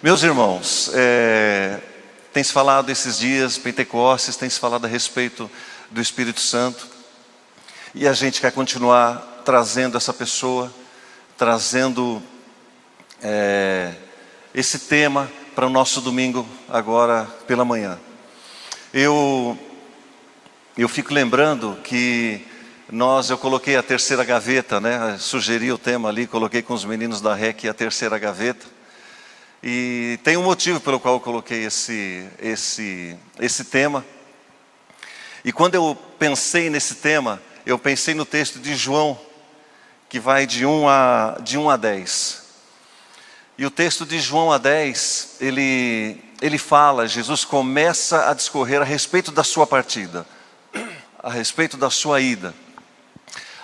Meus irmãos, tem se falado esses dias, Pentecostes, tem se falado a respeito do Espírito Santo. E a gente quer continuar trazendo essa pessoa, trazendo esse tema para o nosso domingo agora pela manhã. Eu fico lembrando que eu coloquei a terceira gaveta, né? Sugeri o tema ali, coloquei com os meninos da REC a terceira gaveta. E tem um motivo pelo qual eu coloquei esse tema. E quando eu pensei nesse tema, eu pensei no texto de João, que vai de 1 a 10. E o texto de João a 10, ele fala, Jesus começa a discorrer a respeito da sua partida, a respeito da sua ida,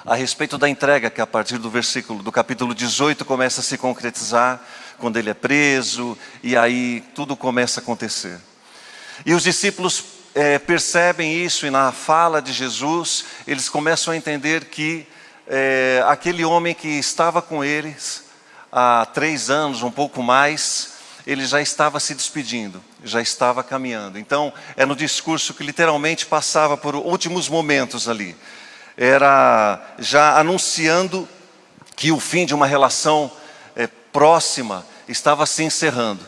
a respeito da entrega, que a partir do capítulo 18 começa a se concretizar, quando ele é preso, e aí tudo começa a acontecer. E os discípulos percebem isso, e na fala de Jesus, eles começam a entender que aquele homem que estava com eles há 3 anos, um pouco mais, ele já estava se despedindo, já estava caminhando. Então, é no discurso que literalmente passava por últimos momentos ali. Era já anunciando que o fim de uma relação próxima estava se encerrando.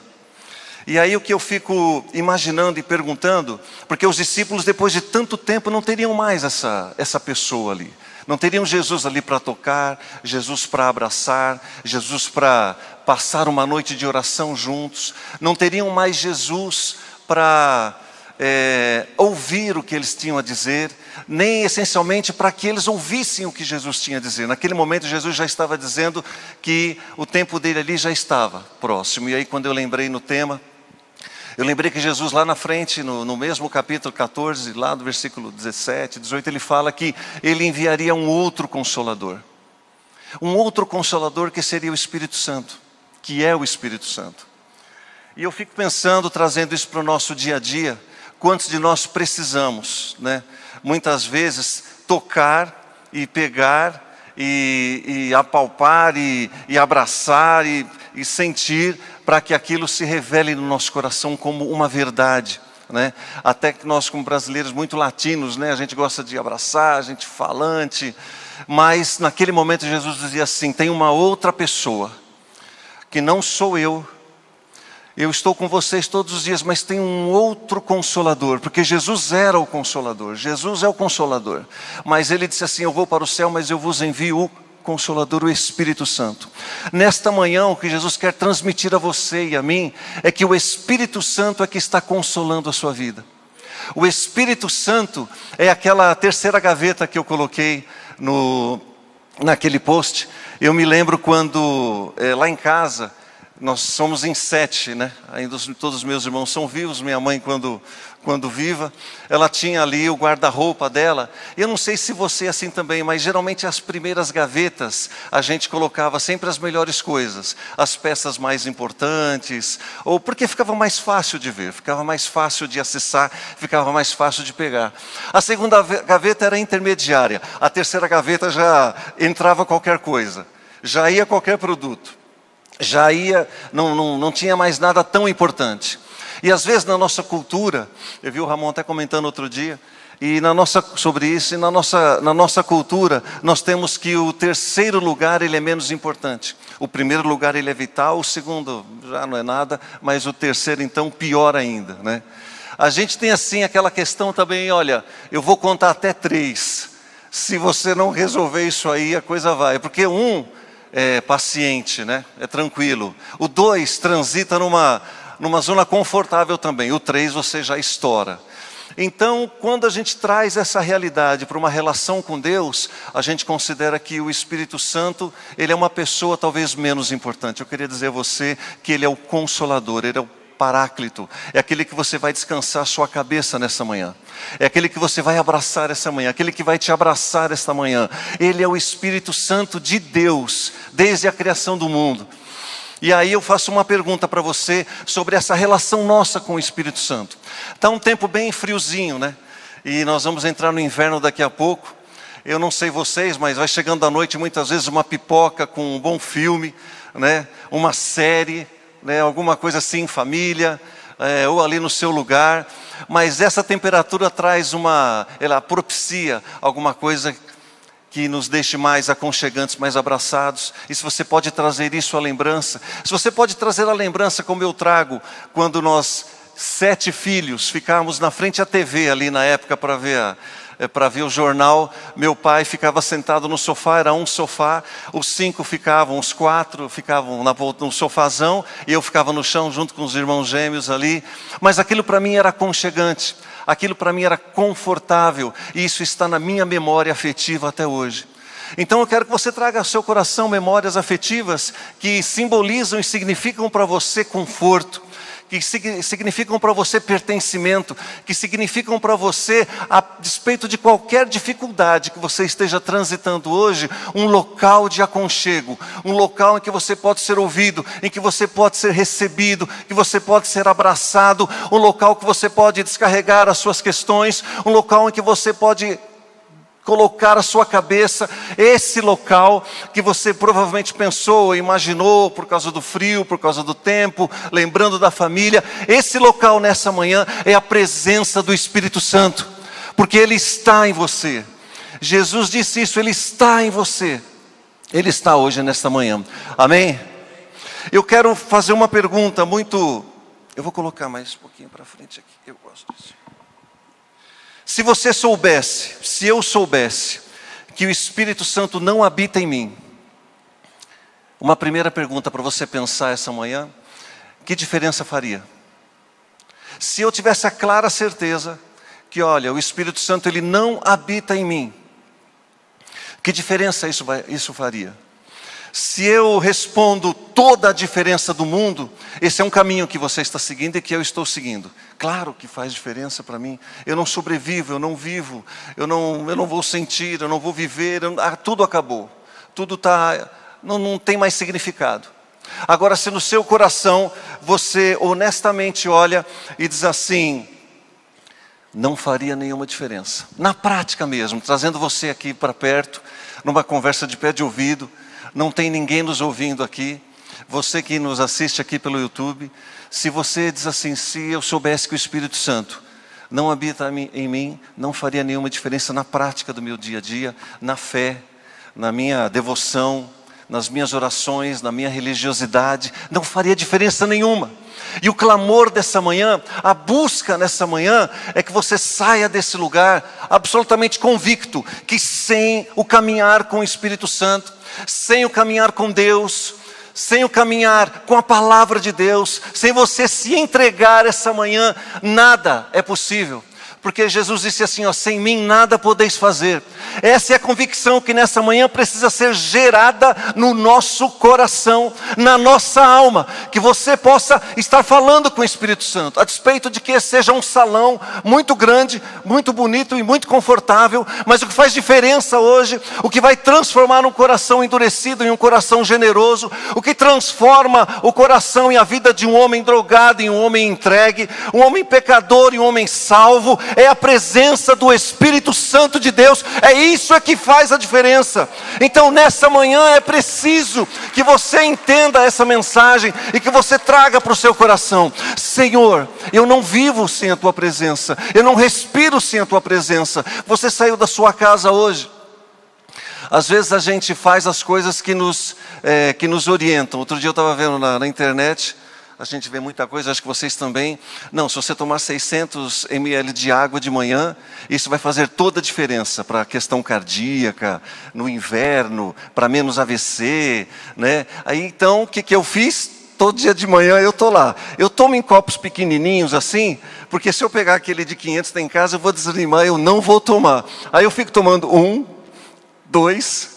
E aí o que eu fico imaginando e perguntando, porque os discípulos depois de tanto tempo não teriam mais essa pessoa ali. Não teriam Jesus ali para tocar, Jesus para abraçar, Jesus para passar uma noite de oração juntos. Não teriam mais Jesus para ouvir o que eles tinham a dizer, nem essencialmente para que eles ouvissem o que Jesus tinha a dizer. Naquele momento Jesus já estava dizendo que o tempo dele ali já estava próximo. E aí quando eu lembrei no tema, eu lembrei que Jesus lá na frente, no mesmo capítulo 14, lá do versículo 17, 18, ele fala que ele enviaria um outro Consolador. Um outro Consolador que seria o Espírito Santo, que é o Espírito Santo. E eu fico pensando, trazendo isso para o nosso dia a dia, quantos de nós precisamos, né? Muitas vezes tocar e pegar e apalpar e abraçar e sentir para que aquilo se revele no nosso coração como uma verdade, né? Até que nós como brasileiros muito latinos, né? A gente gosta de abraçar, a gente falante, mas naquele momento Jesus dizia assim: tem uma outra pessoa que não sou eu estou com vocês todos os dias, mas tem um outro Consolador, porque Jesus era o Consolador, Jesus é o Consolador, mas ele disse assim: eu vou para o céu, mas eu vos envio o Consolador, o Espírito Santo. Nesta manhã o que Jesus quer transmitir a você e a mim, é que o Espírito Santo é que está consolando a sua vida. O Espírito Santo é aquela terceira gaveta que eu coloquei naquele post. Eu me lembro quando lá em casa, nós somos em 7, né? Ainda todos os meus irmãos são vivos. Minha mãe, quando viva, ela tinha ali o guarda-roupa dela. Eu não sei se você é assim também, mas geralmente as primeiras gavetas a gente colocava sempre as melhores coisas, as peças mais importantes, ou porque ficava mais fácil de ver, ficava mais fácil de acessar, ficava mais fácil de pegar. A segunda gaveta era intermediária, a terceira gaveta já entrava qualquer coisa, já ia qualquer produto. Já ia, não tinha mais nada tão importante. E às vezes na nossa cultura, eu vi o Ramon até comentando outro dia, sobre isso, e na nossa cultura, nós temos que o terceiro lugar ele é menos importante. O primeiro lugar ele é vital, o segundo já não é nada, mas o terceiro então pior ainda, né? A gente tem assim aquela questão também, olha, eu vou contar até 3. Se você não resolver isso aí, a coisa vai, porque é paciente, né? É tranquilo. O 2 transita numa zona confortável também. O 3 você já estoura. Então, quando a gente traz essa realidade para uma relação com Deus, a gente considera que o Espírito Santo, ele é uma pessoa talvez menos importante. Eu queria dizer a você que ele é o Consolador, ele é o Paráclito, é aquele que você vai descansar a sua cabeça nessa manhã, é aquele que você vai abraçar essa manhã, aquele que vai te abraçar esta manhã. Ele é o Espírito Santo de Deus, desde a criação do mundo. E aí eu faço uma pergunta para você sobre essa relação nossa com o Espírito Santo. Está um tempo bem friozinho, né? E nós vamos entrar no inverno daqui a pouco. Eu não sei vocês, mas vai chegando à noite muitas vezes uma pipoca com um bom filme, né? Uma série, né, alguma coisa assim em família, ou ali no seu lugar, mas essa temperatura traz ela propicia alguma coisa que nos deixe mais aconchegantes, mais abraçados. E se você pode trazer isso à lembrança, se você pode trazer à lembrança como eu trago, quando nós 7 filhos ficávamos na frente da TV ali na época para ver o jornal, meu pai ficava sentado no sofá, era um sofá, os 5 ficavam, os 4 ficavam no sofazão, e eu ficava no chão junto com os irmãos gêmeos ali, mas aquilo para mim era aconchegante, aquilo para mim era confortável, e isso está na minha memória afetiva até hoje. Então eu quero que você traga ao seu coração memórias afetivas que simbolizam e significam para você conforto, que significam para você pertencimento, que significam para você, a despeito de qualquer dificuldade que você esteja transitando hoje, um local de aconchego, um local em que você pode ser ouvido, em que você pode ser recebido, que você pode ser abraçado, um local que você pode descarregar as suas questões, um local em que você pode colocar a sua cabeça, esse local que você provavelmente pensou, imaginou por causa do frio, por causa do tempo, lembrando da família. Esse local nessa manhã é a presença do Espírito Santo, porque Ele está em você. Jesus disse isso, Ele está em você. Ele está hoje nesta manhã, amém? Eu quero fazer uma pergunta eu vou colocar mais um pouquinho para frente aqui, eu gosto disso. Se você soubesse, se eu soubesse, que o Espírito Santo não habita em mim, uma primeira pergunta para você pensar essa manhã: que diferença faria? Se eu tivesse a clara certeza que, olha, o Espírito Santo ele não habita em mim, que diferença isso faria? Se eu respondo toda a diferença do mundo, esse é um caminho que você está seguindo e que eu estou seguindo. Claro que faz diferença para mim. Eu não sobrevivo, eu não vivo, eu não vou sentir, eu não vou viver, tudo acabou. Tudo não tem mais significado. Agora, se no seu coração você honestamente olha e diz assim: não faria nenhuma diferença. Na prática mesmo, trazendo você aqui para perto, numa conversa de pé de ouvido, não tem ninguém nos ouvindo aqui. Você que nos assiste aqui pelo YouTube, se você diz assim: se eu soubesse que o Espírito Santo não habita em mim, não faria nenhuma diferença na prática do meu dia a dia, na fé, na minha devoção, nas minhas orações, na minha religiosidade, não faria diferença nenhuma. E o clamor dessa manhã, a busca nessa manhã, é que você saia desse lugar absolutamente convicto que sem o caminhar com o Espírito Santo, sem o caminhar com Deus, sem o caminhar com a palavra de Deus, sem você se entregar essa manhã, nada é possível. Porque Jesus disse assim, sem mim nada podeis fazer. Essa é a convicção que nessa manhã precisa ser gerada no nosso coração, na nossa alma. Que você possa estar falando com o Espírito Santo, a despeito de que esse seja um salão muito grande, muito bonito e muito confortável. Mas o que faz diferença hoje, o que vai transformar um coração endurecido em um coração generoso, o que transforma o coração e a vida de um homem drogado em um homem entregue, um homem pecador e um homem salvo, é a presença do Espírito Santo de Deus. É isso que faz a diferença. Então nessa manhã é preciso que você entenda essa mensagem e que você traga para o seu coração: Senhor, eu não vivo sem a Tua presença, eu não respiro sem a Tua presença. Você saiu da sua casa hoje. Às vezes a gente faz as coisas que nos orientam. Outro dia eu estava vendo na internet, a gente vê muita coisa, acho que vocês também. Não, se você tomar 600 ml de água de manhã, isso vai fazer toda a diferença para a questão cardíaca, no inverno, para menos AVC, né? Aí então, o que eu fiz? Todo dia de manhã eu estou lá. Eu tomo em copos pequenininhos assim, porque se eu pegar aquele de 500 lá em casa, eu vou desanimar, eu não vou tomar. Aí eu fico tomando 1, 2,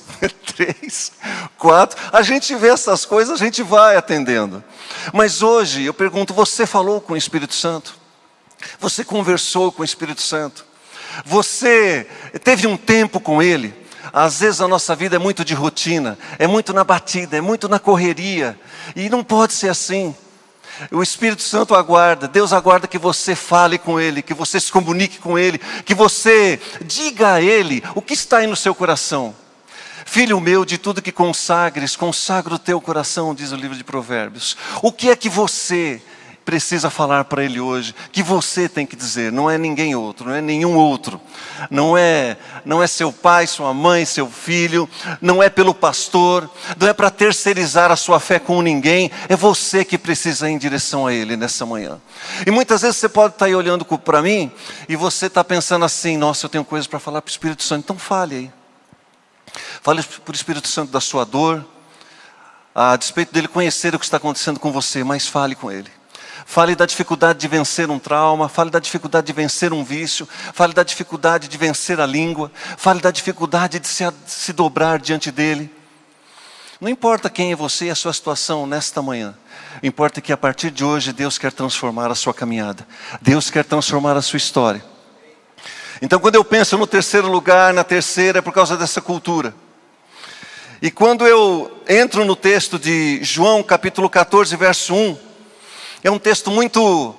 3, 4. A gente vê essas coisas, a gente vai atendendo. Mas hoje eu pergunto: você falou com o Espírito Santo? Você conversou com o Espírito Santo? Você teve um tempo com Ele? Às vezes a nossa vida é muito de rotina, é muito na batida, é muito na correria. E não pode ser assim. O Espírito Santo aguarda, Deus aguarda que você fale com Ele, que você se comunique com Ele, que você diga a Ele o que está aí no seu coração. Filho meu, de tudo que consagres, consagra o teu coração, diz o livro de Provérbios. O que é que você precisa falar para Ele hoje? Que você tem que dizer, não é ninguém outro, não é nenhum outro. Não é seu pai, sua mãe, seu filho, não é pelo pastor, não é para terceirizar a sua fé com ninguém, é você que precisa ir em direção a Ele nessa manhã. E muitas vezes você pode estar aí olhando para mim, e você está pensando assim, nossa, eu tenho coisas para falar para o Espírito Santo, então fale aí. Fale para o Espírito Santo da sua dor, a despeito dele conhecer o que está acontecendo com você, mas fale com Ele. Fale da dificuldade de vencer um trauma, fale da dificuldade de vencer um vício, fale da dificuldade de vencer a língua, fale da dificuldade de se dobrar diante dEle. Não importa quem é você e a sua situação nesta manhã, importa que a partir de hoje Deus quer transformar a sua caminhada, Deus quer transformar a sua história. Então quando eu penso no terceiro lugar, na terceira, é por causa dessa cultura. E quando eu entro no texto de João capítulo 14, verso 1, é um texto muito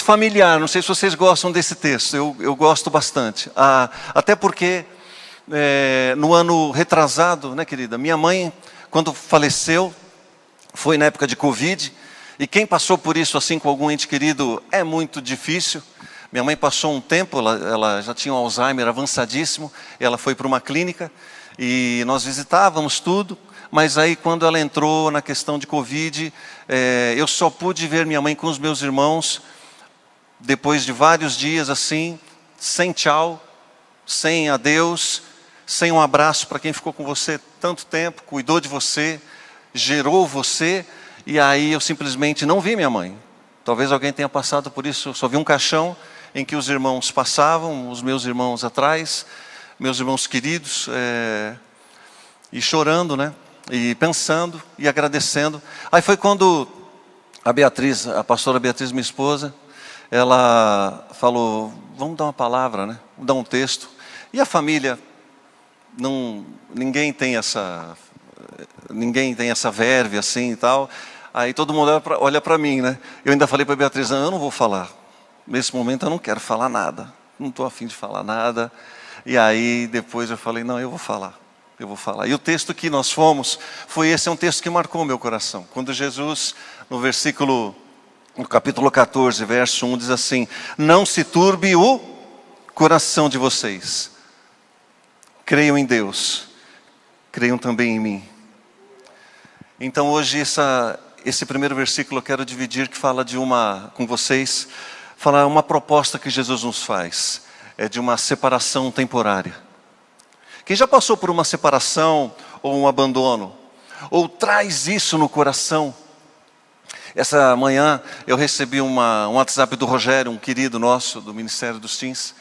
familiar, não sei se vocês gostam desse texto, eu gosto bastante. Até porque no ano retrasado, né, querida, minha mãe, quando faleceu, foi na época de Covid, e quem passou por isso assim com algum ente querido é muito difícil. Minha mãe passou um tempo, ela já tinha um Alzheimer avançadíssimo, ela foi para uma clínica, e nós visitávamos tudo. Mas aí quando ela entrou na questão de Covid, eu só pude ver minha mãe com os meus irmãos, depois de vários dias assim, sem tchau, sem adeus, sem um abraço para quem ficou com você tanto tempo, cuidou de você, gerou você, e aí eu simplesmente não vi minha mãe. Talvez alguém tenha passado por isso, eu só vi um caixão em que os irmãos passavam, os meus irmãos atrás, meus irmãos queridos, e chorando, né? E pensando e agradecendo. Aí foi quando a pastora Beatriz, minha esposa, ela falou, vamos dar uma palavra, né? Vamos dar um texto. E a família, ninguém tem essa verve assim e tal. Aí todo mundo olha para mim, né? Eu ainda falei para a Beatriz, não, eu não vou falar. Nesse momento eu não quero falar nada. Não estou a fim de falar nada. E aí depois eu falei, não, eu vou falar. E o texto que nós fomos, esse é um texto que marcou o meu coração. Quando Jesus, no capítulo 14, verso 1, diz assim, não se turbe o coração de vocês. Creiam em Deus, creiam também em mim. Então hoje esse primeiro versículo eu quero dividir, que fala com vocês, falar uma proposta que Jesus nos faz. É de uma separação temporária. Quem já passou por uma separação ou um abandono, ou traz isso no coração? Essa manhã eu recebi um WhatsApp do Rogério, um querido nosso do Ministério dos Teens,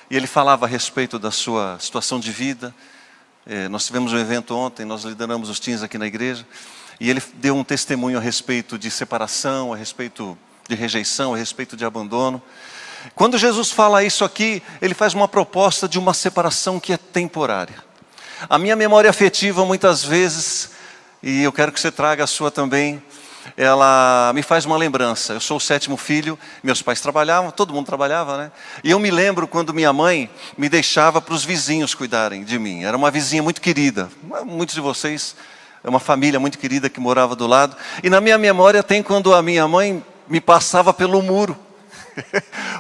e ele falava a respeito da sua situação de vida. Nós tivemos um evento ontem, nós lideramos os teens aqui na igreja, e ele deu um testemunho a respeito de separação, a respeito de rejeição, a respeito de abandono. Quando Jesus fala isso aqui, Ele faz uma proposta de uma separação que é temporária. A minha memória afetiva muitas vezes, e eu quero que você traga a sua também, ela me faz uma lembrança. Eu sou o 7º filho, meus pais trabalhavam, todo mundo trabalhava, né? E eu me lembro quando minha mãe me deixava para os vizinhos cuidarem de mim. Era uma vizinha muito querida, muitos de vocês, é uma família muito querida que morava do lado. E na minha memória tem quando a minha mãe me passava pelo muro,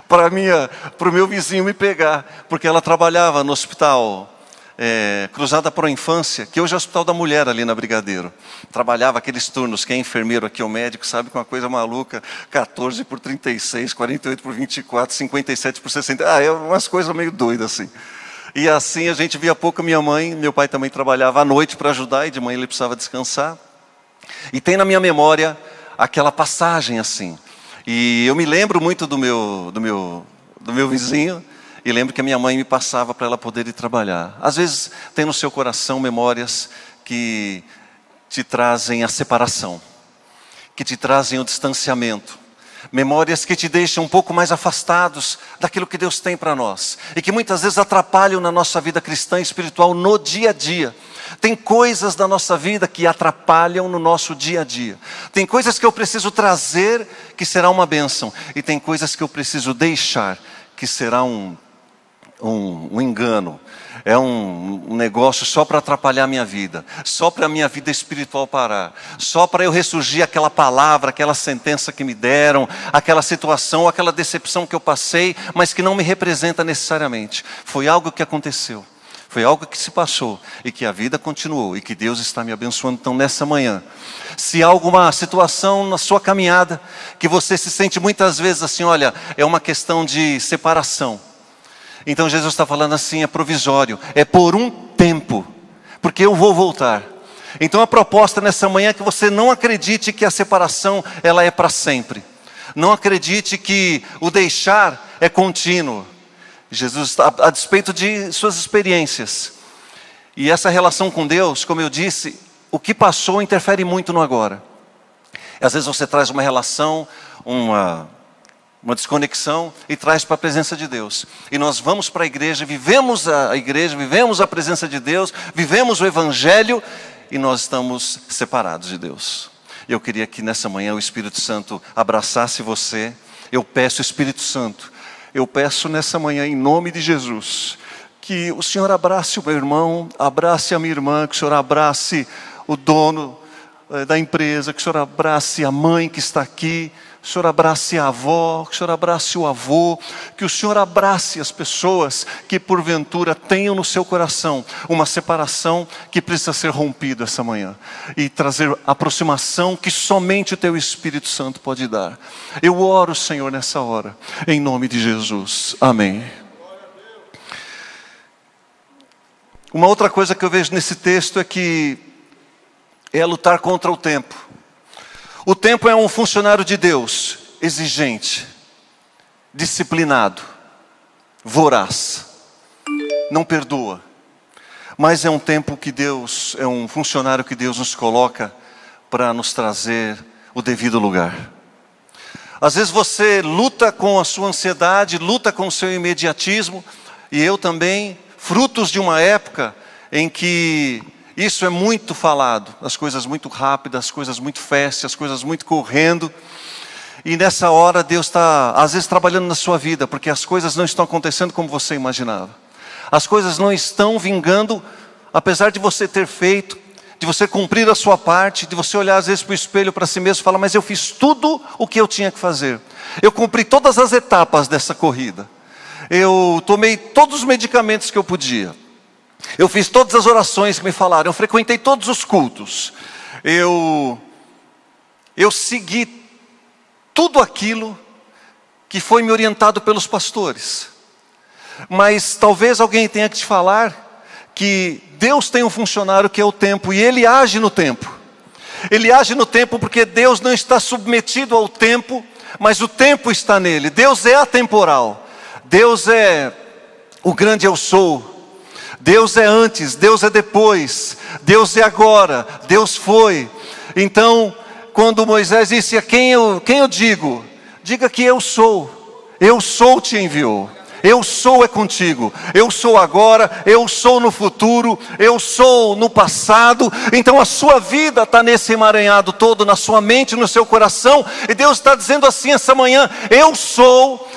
para o meu vizinho me pegar, porque ela trabalhava no hospital Cruzada Pro Infância, que hoje é o Hospital da Mulher ali na Brigadeiro. Trabalhava aqueles turnos, quem é enfermeiro aqui, o médico, sabe que é uma coisa maluca, 14 por 36, 48 por 24, 57 por 60, é umas coisas meio doidas assim. E assim a gente via pouco minha mãe, meu pai também trabalhava à noite para ajudar, e de manhã ele precisava descansar. E tem na minha memória aquela passagem assim. E eu me lembro muito do meu vizinho, e lembro que a minha mãe me passava para ela poder ir trabalhar. Às vezes tem no seu coração memórias que te trazem a separação, que te trazem o distanciamento, memórias que te deixam um pouco mais afastados daquilo que Deus tem para nós, e que muitas vezes atrapalham na nossa vida cristã e espiritual no dia a dia. Tem coisas da nossa vida que atrapalham no nosso dia a dia. Tem coisas que eu preciso trazer, que será uma bênção. E tem coisas que eu preciso deixar, que será um engano. é um negócio só para atrapalhar a minha vida, só para a minha vida espiritual parar, só para eu ressurgir aquela palavra, aquela sentença que me deram, aquela situação, aquela decepção que eu passei, mas que não me representa necessariamente. Foi algo que aconteceu, foi algo que se passou e que a vida continuou e que Deus está me abençoando. Então nessa manhã, se há alguma situação na sua caminhada que você se sente muitas vezes assim, olha, é uma questão de separação. Então Jesus está falando assim, é provisório, é por um tempo, porque eu vou voltar. Então a proposta nessa manhã é que você não acredite que a separação ela é para sempre. Não acredite que o deixar é contínuo. Jesus está a despeito de suas experiências. E essa relação com Deus, como eu disse, o que passou interfere muito no agora. Às vezes você traz uma relação, uma desconexão e traz para a presença de Deus. E nós vamos para a igreja, vivemos a presença de Deus, vivemos o Evangelho e nós estamos separados de Deus. Eu queria que nessa manhã o Espírito Santo abraçasse você. Eu peço, Espírito Santo, eu peço nessa manhã em nome de Jesus, que o Senhor abrace o meu irmão, abrace a minha irmã, que o Senhor abrace o dono da empresa, que o Senhor abrace a mãe que está aqui, que o Senhor abrace a avó, que o Senhor abrace o avô, que o Senhor abrace as pessoas que porventura tenham no seu coração uma separação que precisa ser rompida essa manhã e trazer aproximação que somente o Teu Espírito Santo pode dar. Eu oro, Senhor, nessa hora, em nome de Jesus. Amém. Uma outra coisa que eu vejo nesse texto é que é lutar contra o tempo. O tempo é um funcionário de Deus, exigente, disciplinado, voraz, não perdoa. Mas é um tempo que Deus, é um funcionário que Deus nos coloca para nos trazer o devido lugar. Às vezes você luta com a sua ansiedade, luta com o seu imediatismo, e eu também, frutos de uma época em que isso é muito falado, as coisas muito rápidas, as coisas muito fast, as coisas muito correndo. E nessa hora Deus está, às vezes, trabalhando na sua vida, porque as coisas não estão acontecendo como você imaginava. As coisas não estão vingando, apesar de você ter feito, de você cumprir a sua parte, de você olhar às vezes para o espelho, para si mesmo e falar, mas eu fiz tudo o que eu tinha que fazer. Eu cumpri todas as etapas dessa corrida. Eu tomei todos os medicamentos que eu podia. Eu fiz todas as orações que me falaram, eu frequentei todos os cultos, eu segui tudo aquilo que foi me orientado pelos pastores. Mas talvez alguém tenha que te falar que Deus tem um funcionário que é o tempo, e Ele age no tempo. Ele age no tempo porque Deus não está submetido ao tempo, mas o tempo está nele. Deus é atemporal, Deus é o grande eu sou. Deus é antes, Deus é depois, Deus é agora, Deus foi. Então, quando Moisés disse, a quem eu digo? Diga que eu sou te enviou. Eu sou é contigo, eu sou agora, eu sou no futuro, eu sou no passado. Então a sua vida está nesse emaranhado todo, na sua mente, no seu coração. E Deus está dizendo assim essa manhã, eu sou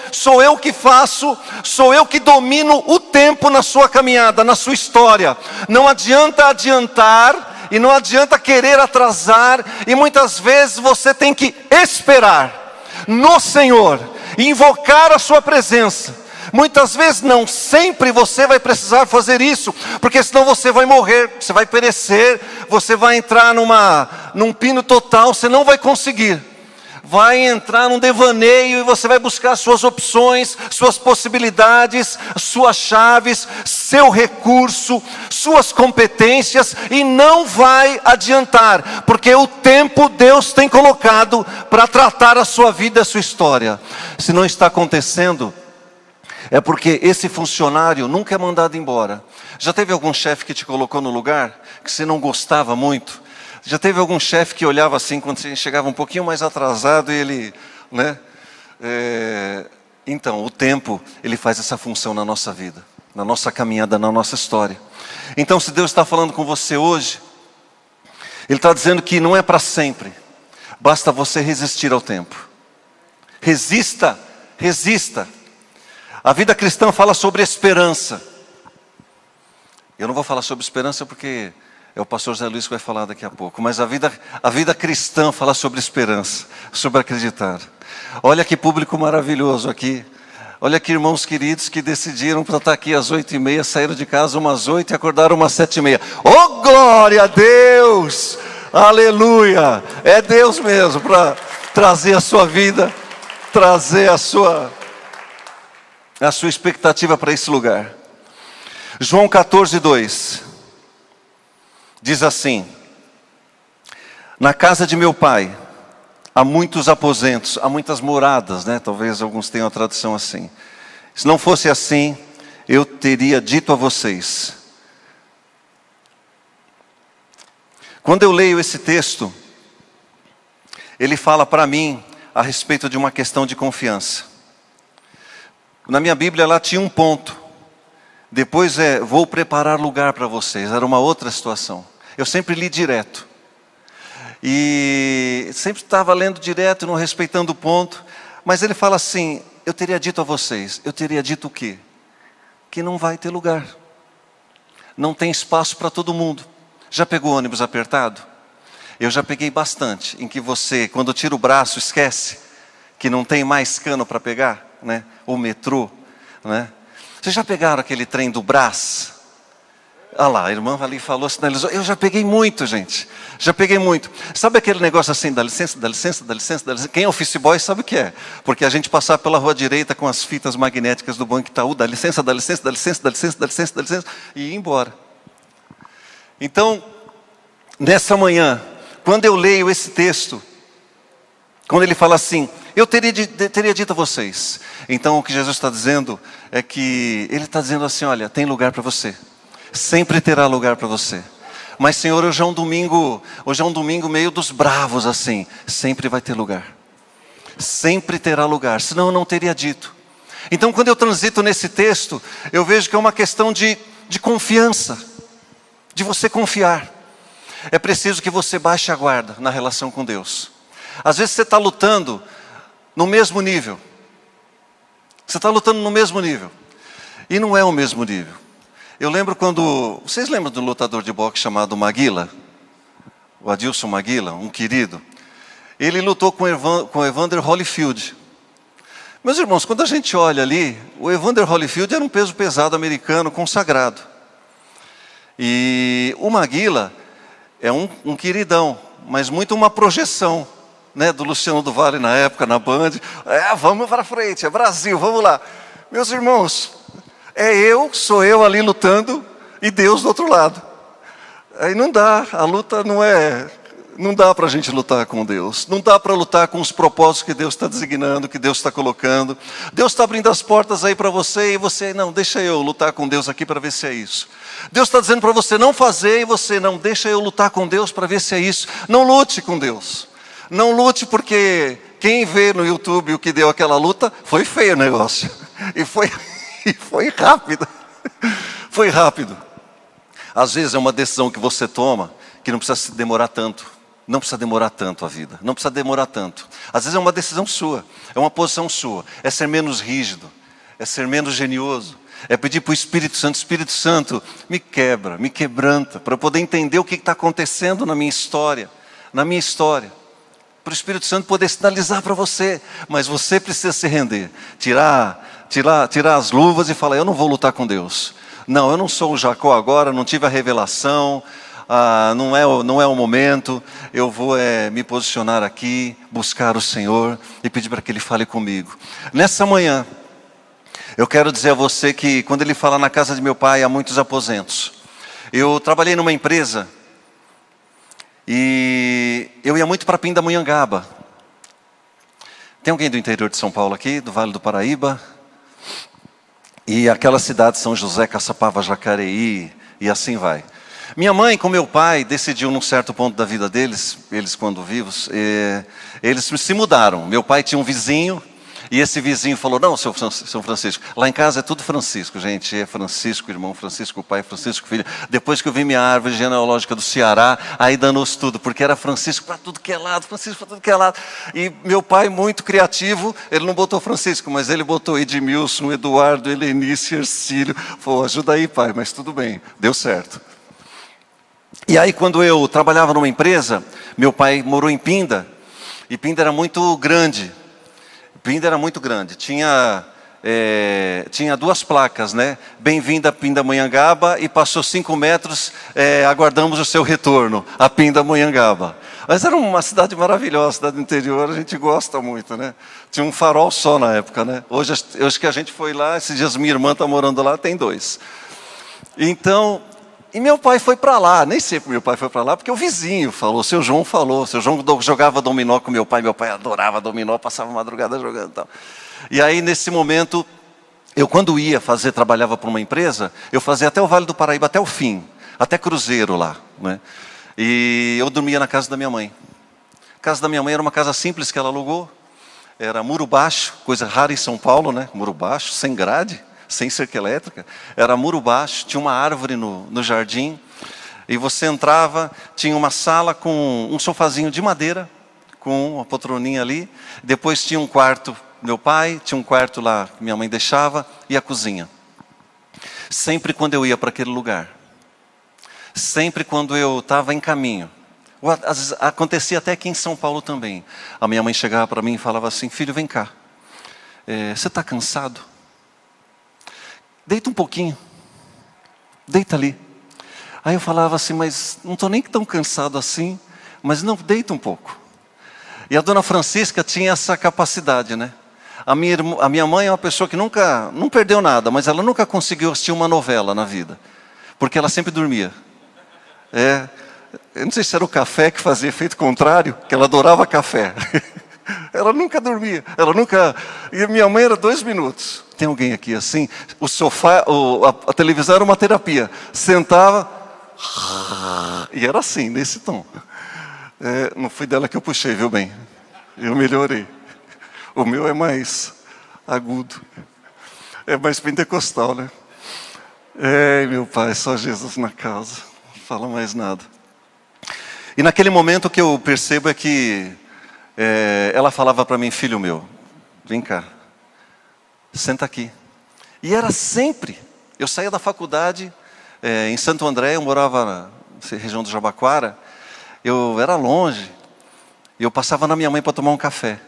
eu que faço, sou eu que domino o tempo na sua caminhada, na sua história. Não adianta adiantar e não adianta querer atrasar. E muitas vezes você tem que esperar no Senhor, invocar a sua presença. Muitas vezes, não sempre você vai precisar fazer isso, porque senão você vai morrer, você vai perecer, você vai entrar num pino total, você não vai conseguir. Vai entrar num devaneio e você vai buscar suas opções, suas possibilidades, suas chaves, seu recurso, suas competências, e não vai adiantar, porque o tempo Deus tem colocado para tratar a sua vida, a sua história. Se não está acontecendo, é porque esse funcionário nunca é mandado embora. Já teve algum chefe que te colocou no lugar que você não gostava muito? Já teve algum chefe que olhava assim quando você chegava um pouquinho mais atrasado e ele, né? Então, o tempo, ele faz essa função na nossa vida, na nossa caminhada, na nossa história. Então, se Deus está falando com você hoje, Ele está dizendo que não é para sempre. Basta você resistir ao tempo. Resista, resista. A vida cristã fala sobre esperança. Eu não vou falar sobre esperança porque é o pastor Zé Luiz que vai falar daqui a pouco. Mas a vida cristã fala sobre esperança, sobre acreditar. Olha que público maravilhoso aqui. Olha que irmãos queridos que decidiram para estar aqui às 8h30, saíram de casa umas 8 e acordaram umas 7h30. Oh, glória a Deus! Aleluia! É Deus mesmo para trazer a sua vida, trazer a sua expectativa para esse lugar. João 14:2 diz assim: na casa de meu pai há muitos aposentos, há muitas moradas, né? Talvez alguns tenham a tradução assim. Se não fosse assim, eu teria dito a vocês. Quando eu leio esse texto, ele fala para mim a respeito de uma questão de confiança. Na minha Bíblia lá tinha um ponto. Depois vou preparar lugar para vocês. Era uma outra situação. Eu sempre li direto. E sempre estava lendo direto, não respeitando o ponto. Mas ele fala assim: eu teria dito a vocês. Eu teria dito o quê? Que não vai ter lugar. Não tem espaço para todo mundo. Já pegou ônibus apertado? Eu já peguei bastante. Em que você, quando tira o braço, esquece que não tem mais cano para pegar, né? Ou metrô, né? Vocês já pegaram aquele trem do Brás? Ah lá, a irmã ali falou, sinalizou. Eu já peguei muito, gente. Já peguei muito. Sabe aquele negócio assim, dá licença, dá licença, dá licença, dá licença? Quem é office boy sabe o que é. Porque a gente passar pela rua direita com as fitas magnéticas do Banco Itaú, dá licença, dá licença, dá licença, dá licença, dá licença, dá licença, e ir embora. Então, nessa manhã, quando eu leio esse texto, quando ele fala assim, eu teria dito a vocês. Então o que Jesus está dizendo é que Ele está dizendo assim, olha, tem lugar para você. Sempre terá lugar para você. Mas Senhor, hoje é um domingo meio dos bravos assim. Sempre vai ter lugar. Sempre terá lugar, senão eu não teria dito. Então quando eu transito nesse texto, eu vejo que é uma questão de confiança. De você confiar. É preciso que você baixe a guarda na relação com Deus. Às vezes você está lutando no mesmo nível. Você está lutando no mesmo nível. E não é o mesmo nível. Eu lembro quando... Vocês lembram do lutador de boxe chamado Maguila? O Adilson Maguila, um querido. Ele lutou com o Evander Holyfield. Meus irmãos, quando a gente olha ali, o Evander Holyfield era um peso pesado americano consagrado. E o Maguila é um queridão, mas muito uma projeção, né, do Luciano do Vale na época, na Band. Vamos para frente, é Brasil, vamos lá. Meus irmãos, sou eu ali lutando e Deus do outro lado. Aí não dá, a luta não dá para a gente lutar com Deus. Não dá para lutar com os propósitos que Deus está designando, que Deus está colocando. Deus está abrindo as portas aí para você e você, não, deixa eu lutar com Deus aqui para ver se é isso. Deus está dizendo para você não fazer e você, não, deixa eu lutar com Deus para ver se é isso. Não lute com Deus. Não lute porque quem vê no YouTube o que deu aquela luta, foi feio o negócio. E foi rápido. Foi rápido. Às vezes é uma decisão que você toma que não precisa demorar tanto. Não precisa demorar tanto a vida. Não precisa demorar tanto. Às vezes é uma decisão sua. É uma posição sua. É ser menos rígido. É ser menos genioso. É pedir para o Espírito Santo, me quebra, me quebranta, para eu poder entender o que está acontecendo na minha história. Na minha história. Para o Espírito Santo poder sinalizar para você. Mas você precisa se render. Tirar as luvas e falar, eu não vou lutar com Deus. Não, eu não sou o Jacó agora, não tive a revelação, não é o momento. Eu vou me posicionar aqui, buscar o Senhor e pedir para que Ele fale comigo. Nessa manhã, eu quero dizer a você que quando Ele fala na casa de meu pai, há muitos aposentos. Eu trabalhei numa empresa e eu ia muito para Pindamonhangaba. Tem alguém do interior de São Paulo aqui, do Vale do Paraíba? E aquela cidade, São José, Caçapava, Jacareí, e assim vai. Minha mãe com meu pai decidiu num certo ponto da vida deles, eles quando vivos, eles se mudaram. Meu pai tinha um vizinho, E esse vizinho falou, não, seu Francisco, lá em casa é tudo Francisco, gente, é Francisco irmão, Francisco pai, Francisco filho. Depois que eu vi minha árvore genealógica do Ceará, aí danou-se tudo, porque era Francisco para tudo que é lado, Francisco para tudo que é lado. E meu pai, muito criativo, ele não botou Francisco, mas ele botou Edmilson, Eduardo, Helenice, Ercílio. Falou, ajuda aí pai, mas tudo bem, deu certo. E aí quando eu trabalhava numa empresa, meu pai morou em Pinda, e Pinda era muito grande. Pinda era muito grande, tinha 2 placas, né? Bem-vinda a Pindamonhangaba, e passou 5 metros, aguardamos o seu retorno, a Pindamonhangaba. Mas era uma cidade maravilhosa, cidade do interior, a gente gosta muito, né? Tinha um farol só na época, né? Hoje que a gente foi lá, esses dias minha irmã está morando lá, tem 2. Então, e meu pai foi para lá, nem sempre meu pai foi para lá, porque o vizinho falou, o seu João jogava dominó com meu pai adorava dominó, passava a madrugada jogando e tal. E aí nesse momento, eu quando trabalhava para uma empresa, eu fazia até o Vale do Paraíba, até o fim, até Cruzeiro lá, né? E eu dormia na casa da minha mãe. A casa da minha mãe era uma casa simples que ela alugou, era muro baixo, coisa rara em São Paulo, né? Muro baixo, sem grade, sem cerca elétrica, era muro baixo, tinha uma árvore no jardim, e você entrava, tinha uma sala com um sofazinho de madeira, com uma poltroninha ali, depois tinha um quarto, meu pai, tinha um quarto lá que minha mãe deixava, e a cozinha. Sempre quando eu ia para aquele lugar, sempre quando eu estava em caminho, acontecia até aqui em São Paulo também, a minha mãe chegava para mim e falava assim, filho, vem cá, você está cansado? Deita um pouquinho, deita ali. Aí eu falava assim, mas não estou nem tão cansado assim, mas não, deita um pouco. E a dona Francisca tinha essa capacidade, né? A minha mãe é uma pessoa que não perdeu nada, mas ela nunca conseguiu assistir uma novela na vida, porque ela sempre dormia. Eu não sei se era o café que fazia efeito contrário, que ela adorava café. Ela nunca dormia, e minha mãe era 2 minutos. Tem alguém aqui assim? O sofá, a televisão era uma terapia. Sentava, e era assim, nesse tom. Não foi dela que eu puxei, viu bem? Eu melhorei. O meu é mais agudo. É mais pentecostal, né? Meu pai, só Jesus na causa. Não fala mais nada. E naquele momento o que eu percebo é que ela falava para mim, filho meu, vem cá, senta aqui. E era sempre, eu saía da faculdade, em Santo André, eu morava na região do Jabaquara, eu era longe, e eu passava na minha mãe para tomar um café.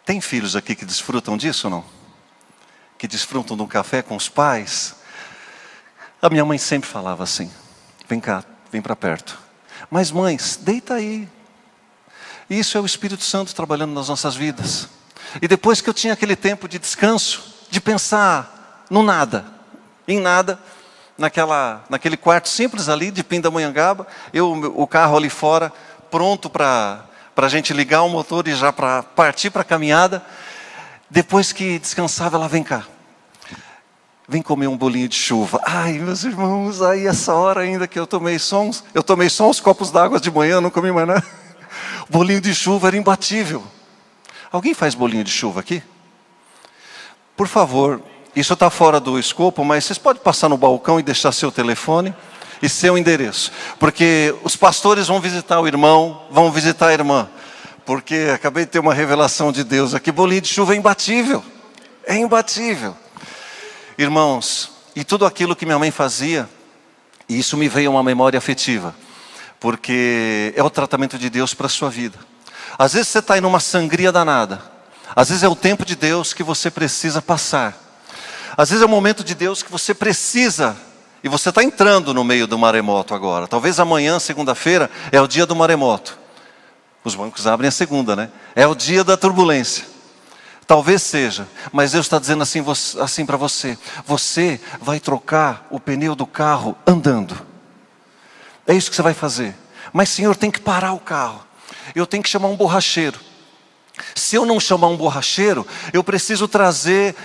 Tem filhos aqui que desfrutam disso ou não? Que desfrutam de um café com os pais? A minha mãe sempre falava assim, vem cá, vem para perto. Mas mães, deita aí. Isso é o Espírito Santo trabalhando nas nossas vidas. E depois que eu tinha aquele tempo de descanso, de pensar no nada, em nada, naquele quarto simples ali de Pindamonhangaba, o carro ali fora, pronto para a gente ligar o motor e já para partir para a caminhada. Depois que descansava, ela, vem cá, vem comer um bolinho de chuva. Ai, meus irmãos, aí essa hora ainda que eu tomei só uns copos d'água de manhã, não comi mais nada. O bolinho de chuva era imbatível. Alguém faz bolinho de chuva aqui? Por favor, isso está fora do escopo, mas vocês podem passar no balcão e deixar seu telefone e seu endereço. Porque os pastores vão visitar o irmão, vão visitar a irmã. Porque acabei de ter uma revelação de Deus aqui, bolinho de chuva é imbatível. É imbatível. Irmãos, e tudo aquilo que minha mãe fazia, e isso me veio uma memória afetiva. Porque é o tratamento de Deus para a sua vida. Às vezes você está em uma sangria danada. Às vezes é o tempo de Deus que você precisa passar. Às vezes é o momento de Deus que você precisa. E você está entrando no meio do maremoto agora. Talvez amanhã, segunda-feira, é o dia do maremoto. Os bancos abrem a segunda, né? É o dia da turbulência. Talvez seja. Mas Deus está dizendo assim para você. Você vai trocar o pneu do carro andando. É isso que você vai fazer. Mas Senhor, tem que parar o carro. Eu tenho que chamar um borracheiro. Se eu não chamar um borracheiro, eu preciso trazer,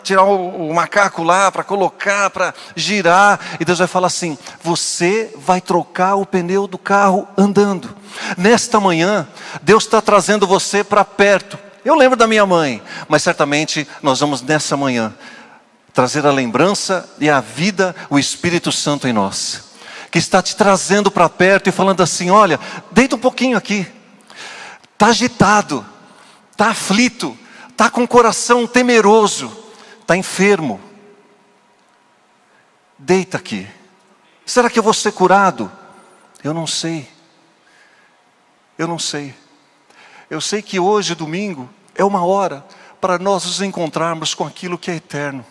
tirar o macaco lá para colocar, para girar. E Deus vai falar assim, você vai trocar o pneu do carro andando. Nesta manhã, Deus está trazendo você para perto. Eu lembro da minha mãe, mas certamente nós vamos nessa manhã trazer a lembrança e a vida, o Espírito Santo em nós, que está te trazendo para perto e falando assim: olha, deita um pouquinho aqui. Está agitado, está aflito, está com o coração temeroso, está enfermo. Deita aqui. Será que eu vou ser curado? Eu não sei. Eu não sei. Eu sei que hoje, domingo, é uma hora para nós nos encontrarmos com aquilo que é eterno.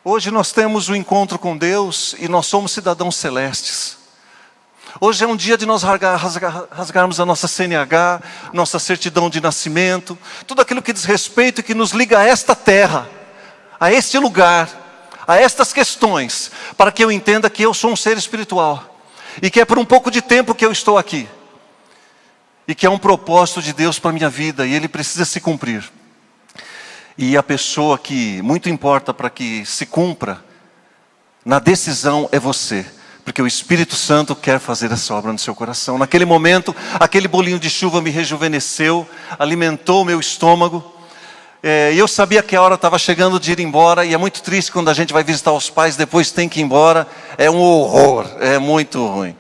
Hoje nós temos o encontro com Deus e nós somos cidadãos celestes. Hoje é um dia de nós rasgarmos a nossa CNH, nossa certidão de nascimento, tudo aquilo que diz respeito e que nos liga a esta terra, a este lugar, a estas questões, para que eu entenda que eu sou um ser espiritual e que é por um pouco de tempo que eu estou aqui e que é um propósito de Deus para a minha vida e ele precisa se cumprir. E a pessoa que muito importa para que se cumpra na decisão é você, porque o Espírito Santo quer fazer essa obra no seu coração. Naquele momento, aquele bolinho de chuva me rejuvenesceu, alimentou o meu estômago, e eu sabia que a hora estava chegando de ir embora, e é muito triste quando a gente vai visitar os pais, depois tem que ir embora, é um horror, é muito ruim.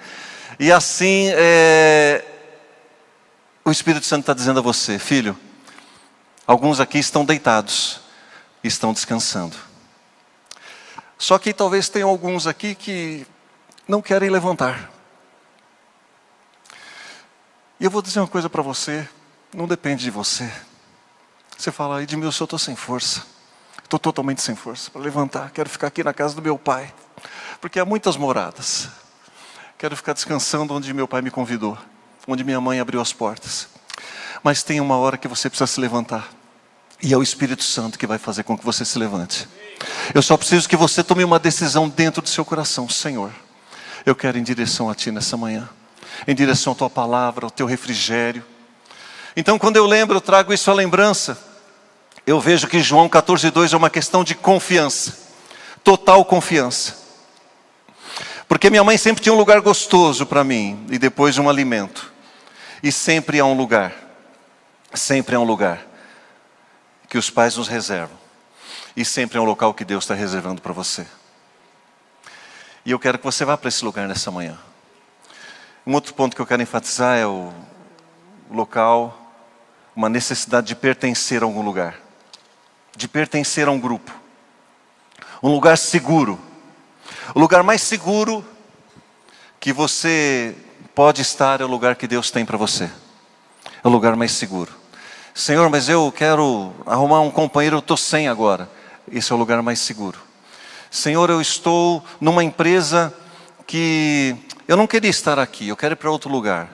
E assim, o Espírito Santo está dizendo a você: filho, alguns aqui estão deitados, estão descansando. Só que talvez tenham alguns aqui que não querem levantar. E eu vou dizer uma coisa para você, não depende de você. Você fala: Edmilson, eu estou sem força. Estou totalmente sem força para levantar. Quero ficar aqui na casa do meu pai, porque há muitas moradas. Quero ficar descansando onde meu pai me convidou, onde minha mãe abriu as portas. Mas tem uma hora que você precisa se levantar. E é o Espírito Santo que vai fazer com que você se levante. Eu só preciso que você tome uma decisão dentro do seu coração: Senhor, eu quero ir em direção a Ti nessa manhã, em direção à Tua palavra, ao Teu refrigério. Então quando eu lembro, eu trago isso à lembrança. Eu vejo que João 14:2 é uma questão de confiança, total confiança. Porque minha mãe sempre tinha um lugar gostoso para mim, e depois um alimento. E sempre há um lugar que os pais nos reservam. E sempre é um local que Deus está reservando para você. E eu quero que você vá para esse lugar nessa manhã. Um outro ponto que eu quero enfatizar é o local, uma necessidade de pertencer a algum lugar. De pertencer a um grupo. Um lugar seguro. O lugar mais seguro que você pode estar é o lugar que Deus tem para você. É o lugar mais seguro. Senhor, mas eu quero arrumar um companheiro, eu estou sem agora. Esse é o lugar mais seguro. Senhor, eu estou numa empresa que eu não queria estar aqui, eu quero ir para outro lugar.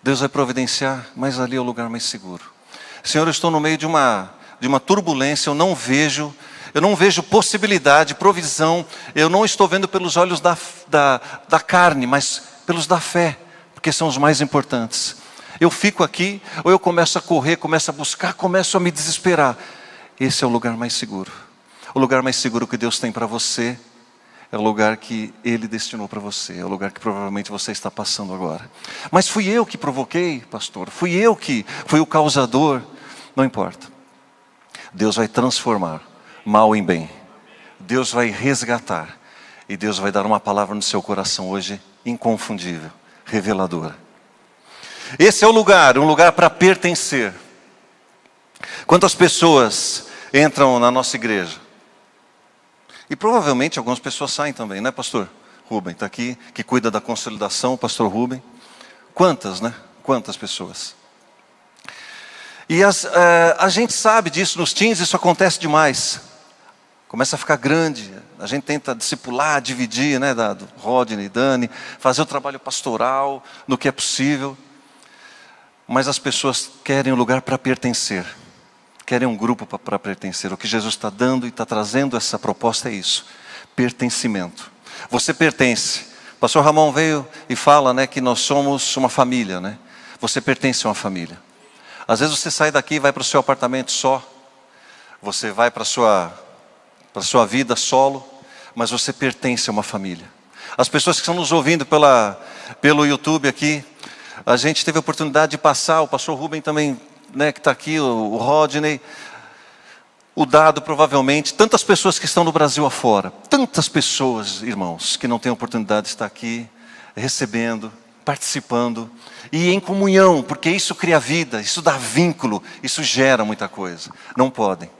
Deus vai providenciar, mas ali é o lugar mais seguro. Senhor, eu estou no meio de uma turbulência, eu não vejo possibilidade, provisão, eu não estou vendo pelos olhos da carne, mas pelos da fé, porque são os mais importantes. Eu fico aqui, ou eu começo a correr, começo a buscar, começo a me desesperar. Esse é o lugar mais seguro. O lugar mais seguro que Deus tem para você é o lugar que Ele destinou para você. É o lugar que provavelmente você está passando agora. Mas fui eu que provoquei, pastor. Fui eu que fui o causador. Não importa. Deus vai transformar mal em bem. Deus vai resgatar. E Deus vai dar uma palavra no seu coração hoje inconfundível, reveladora. Esse é o lugar, um lugar para pertencer. Quantas pessoas entram na nossa igreja? E provavelmente algumas pessoas saem também, né, pastor Rubem? Está aqui, que cuida da consolidação, o pastor Rubem. Quantas, né? Quantas pessoas? E a gente sabe disso, nos teens isso acontece demais. Começa a ficar grande, a gente tenta discipular, dividir, né, do Rodney e Dani, fazer o trabalho pastoral no que é possível. Mas as pessoas querem um lugar para pertencer. Querem um grupo para pertencer. O que Jesus está dando e está trazendo essa proposta é isso. Pertencimento. Você pertence. O pastor Ramon veio e fala, né, que nós somos uma família, né? Você pertence a uma família. Às vezes você sai daqui e vai para o seu apartamento só. Você vai para a sua vida solo. Mas você pertence a uma família. As pessoas que estão nos ouvindo pelo YouTube aqui, a gente teve a oportunidade de passar, o pastor Rubem também né, que está aqui, o Rodney, o Dado provavelmente, tantas pessoas que estão no Brasil afora, tantas pessoas, irmãos, que não têm oportunidade de estar aqui, recebendo, participando, e em comunhão, porque isso cria vida, isso dá vínculo, isso gera muita coisa. Não podem.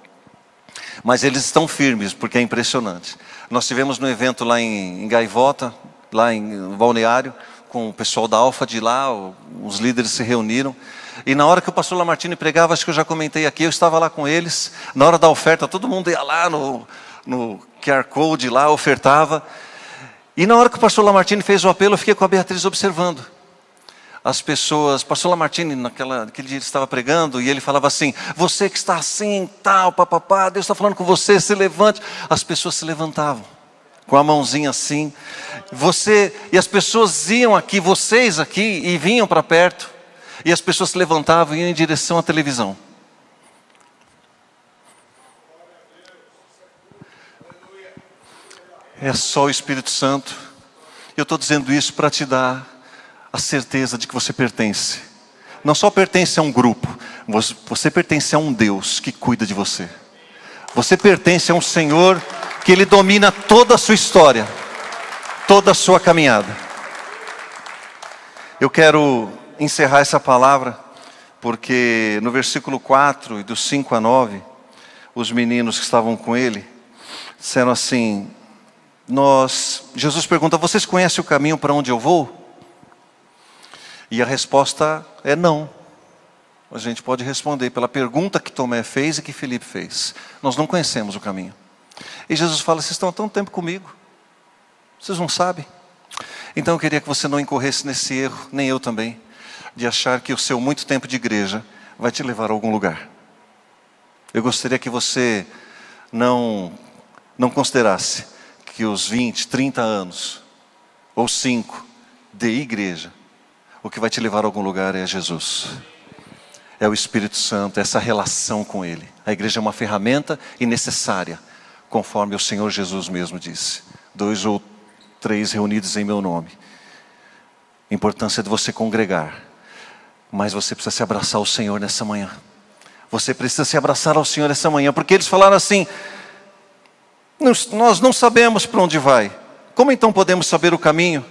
Mas eles estão firmes, porque é impressionante. Nós tivemos no evento lá em Gaivota, lá em Balneário, com o pessoal da Alfa de lá, os líderes se reuniram. E na hora que o pastor Lamartine pregava, acho que eu já comentei aqui, eu estava lá com eles. Na hora da oferta, todo mundo ia lá no QR Code, lá ofertava. E na hora que o pastor Lamartine fez o apelo, eu fiquei com a Beatriz observando. As pessoas, o pastor Lamartine, naquele dia ele estava pregando, e ele falava assim: você que está assim, tal, papapá, Deus está falando com você, se levante. As pessoas se levantavam, com a mãozinha assim. E as pessoas iam aqui, vocês aqui, e vinham para perto. E as pessoas se levantavam e iam em direção à televisão. É só o Espírito Santo. Eu estou dizendo isso para te dar a certeza de que você pertence. Não só pertence a um grupo, você pertence a um Deus que cuida de você. Você pertence a um Senhor que Ele domina toda a sua história, toda a sua caminhada. Eu quero encerrar essa palavra, porque no versículo 4, e dos 5 a 9, os meninos que estavam com ele, disseram assim, Jesus pergunta, vocês conhecem o caminho para onde eu vou? E a resposta é não. A gente pode responder pela pergunta que Tomé fez e que Felipe fez. Nós não conhecemos o caminho. E Jesus fala, vocês estão há tanto tempo comigo, vocês não sabem? Então eu queria que você não incorresse nesse erro, nem eu também, de achar que o seu muito tempo de igreja vai te levar a algum lugar. Eu gostaria que você não considerasse que os 20, 30 anos, ou 5, de igreja, o que vai te levar a algum lugar é Jesus. É o Espírito Santo, essa relação com Ele. A igreja é uma ferramenta e necessária, conforme o Senhor Jesus mesmo disse. 2 ou 3 reunidos em meu nome. A importância de você congregar. Mas você precisa se abraçar ao Senhor nessa manhã. Você precisa se abraçar ao Senhor nessa manhã. Porque eles falaram assim, nós não sabemos para onde vai. Como então podemos saber o caminho?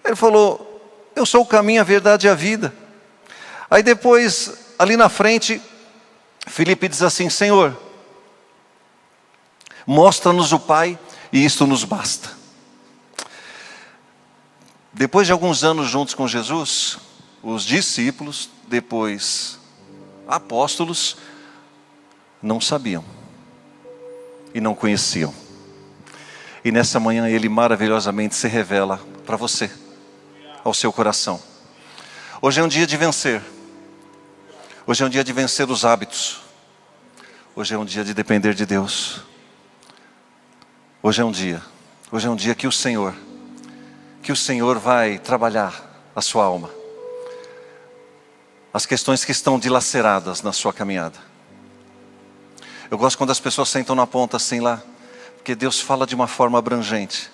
Ele falou, eu sou o caminho, a verdade e a vida. Aí depois, ali na frente, Felipe diz assim, Senhor, mostra-nos o Pai e isto nos basta. Depois de alguns anos juntos com Jesus, os discípulos, depois apóstolos, não sabiam e não conheciam. E nessa manhã Ele maravilhosamente se revela para você, ao seu coração. Hoje é um dia de vencer. Hoje é um dia de vencer os hábitos. Hoje é um dia de depender de Deus. Hoje é um dia que o Senhor vai trabalhar a sua alma. As questões que estão dilaceradas na sua caminhada. Eu gosto quando as pessoas sentam na ponta assim lá, porque Deus fala de uma forma abrangente,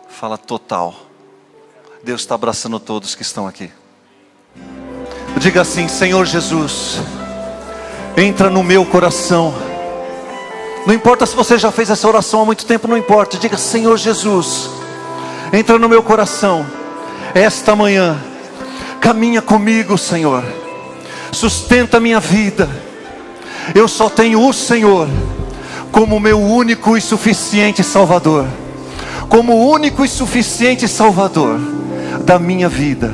fala total. Deus está abraçando todos que estão aqui. Diga assim, Senhor Jesus, entra no meu coração. Não importa se você já fez essa oração há muito tempo, não importa. Diga, Senhor Jesus, entra no meu coração. Esta manhã, caminha comigo, Senhor. Sustenta a minha vida. Eu só tenho o Senhor como meu único e suficiente Salvador. Como único e suficiente Salvador da minha vida.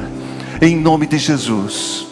Em nome de Jesus.